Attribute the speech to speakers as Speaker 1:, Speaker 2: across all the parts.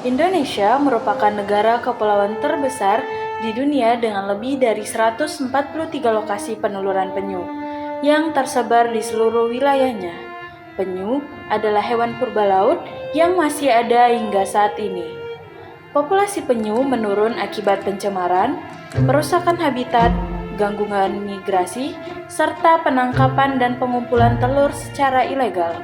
Speaker 1: Indonesia merupakan negara kepulauan terbesar di dunia dengan lebih dari 143 lokasi peneluran penyu yang tersebar di seluruh wilayahnya. Penyu adalah hewan purba laut yang masih ada hingga saat ini. Populasi penyu menurun akibat pencemaran, perusakan habitat, gangguan migrasi, serta penangkapan dan pengumpulan telur secara ilegal.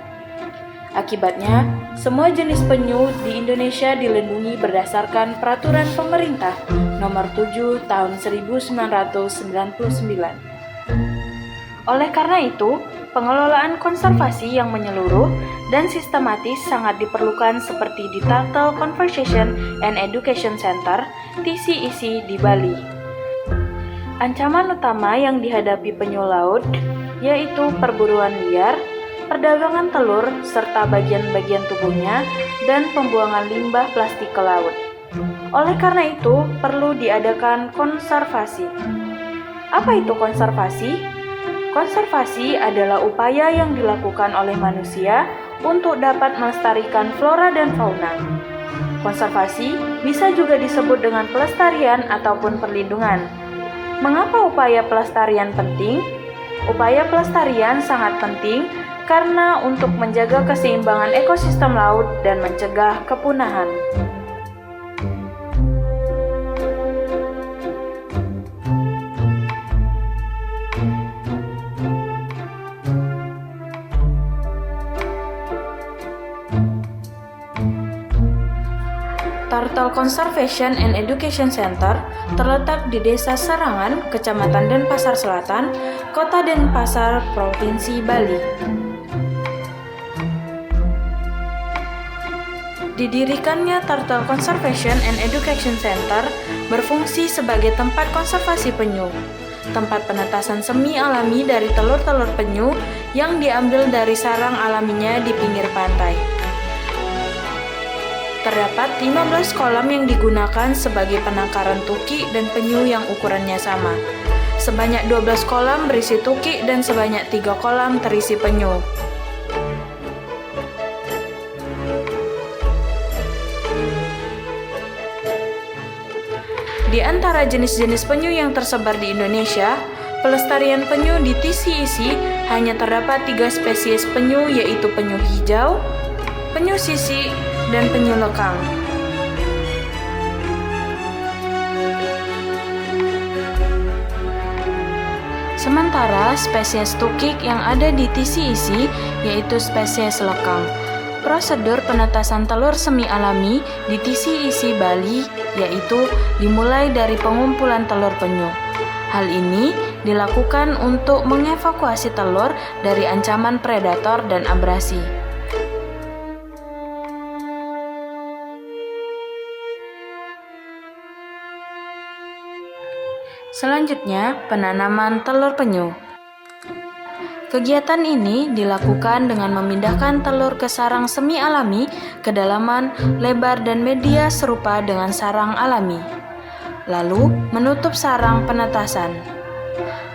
Speaker 1: Akibatnya, semua jenis penyu di Indonesia dilindungi berdasarkan Peraturan Pemerintah Nomor 7 Tahun 1999. Oleh karena itu, pengelolaan konservasi yang menyeluruh dan sistematis sangat diperlukan seperti di Turtle Conservation and Education Center (TCEC) di Bali. Ancaman utama yang dihadapi penyu laut yaitu perburuan liar, perdagangan telur, serta bagian-bagian tubuhnya, dan pembuangan limbah plastik ke laut. Oleh karena itu, perlu diadakan konservasi. Apa itu konservasi? Konservasi adalah upaya yang dilakukan oleh manusia untuk dapat melestarikan flora dan fauna. Konservasi bisa juga disebut dengan pelestarian ataupun perlindungan. Mengapa upaya pelestarian penting? Upaya pelestarian sangat penting karena untuk menjaga keseimbangan ekosistem laut dan mencegah kepunahan. Turtle Conservation and Education Center terletak di Desa Serangan, Kecamatan Denpasar Selatan, Kota Denpasar, Provinsi Bali. Didirikannya Turtle Conservation and Education Center berfungsi sebagai tempat konservasi penyu, tempat penetasan semi alami dari telur-telur penyu yang diambil dari sarang alaminya di pinggir pantai. Terdapat 15 kolam yang digunakan sebagai penangkaran tuki dan penyu yang ukurannya sama. Sebanyak 12 kolam berisi tuki dan sebanyak 3 kolam terisi penyu. Di antara jenis-jenis penyu yang tersebar di Indonesia, pelestarian penyu di TCEC hanya terdapat 3 spesies penyu, yaitu penyu hijau, penyu sisi, dan penyu lekang. Sementara spesies tukik yang ada di TCEC yaitu spesies lekang. Prosedur penetasan telur semi alami di TCEC Bali yaitu dimulai dari pengumpulan telur penyu. Hal ini dilakukan untuk mengevakuasi telur dari ancaman predator dan abrasi. Selanjutnya, penanaman telur penyu. Kegiatan ini dilakukan dengan memindahkan telur ke sarang semi alami, kedalaman, lebar, dan media serupa dengan sarang alami. Lalu, menutup sarang penetasan.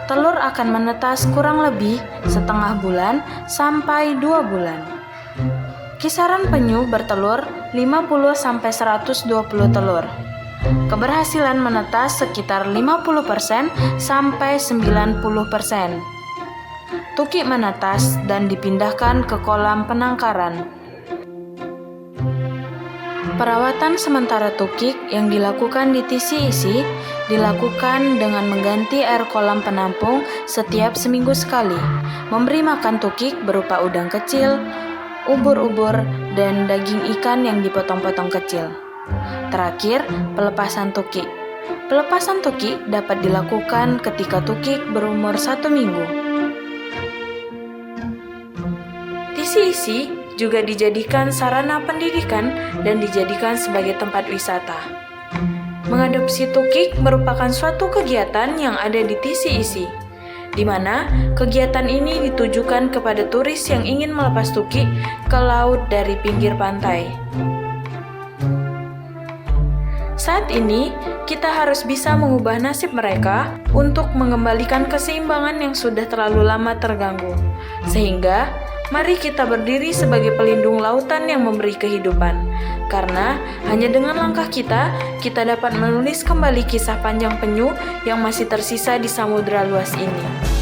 Speaker 1: Telur akan menetas kurang lebih setengah bulan sampai 2 bulan. Kisaran penyu bertelur 50-120 telur. Keberhasilan menetas sekitar 50% sampai 90%. Tukik menetas dan dipindahkan ke kolam penangkaran. Perawatan sementara tukik yang dilakukan di TCEC dilakukan dengan mengganti air kolam penampung setiap seminggu sekali, memberi makan tukik berupa udang kecil, ubur-ubur, dan daging ikan yang dipotong-potong kecil. Terakhir, pelepasan tukik. Pelepasan tukik dapat dilakukan ketika tukik berumur 1 minggu. TCEC juga dijadikan sarana pendidikan dan dijadikan sebagai tempat wisata. Mengadopsi tukik merupakan suatu kegiatan yang ada di TCEC, di mana kegiatan ini ditujukan kepada turis yang ingin melepas tukik ke laut dari pinggir pantai. Saat ini, kita harus bisa mengubah nasib mereka untuk mengembalikan keseimbangan yang sudah terlalu lama terganggu. Sehingga, mari kita berdiri sebagai pelindung lautan yang memberi kehidupan. Karena hanya dengan langkah kita dapat menulis kembali kisah panjang penyu yang masih tersisa di samudera luas ini.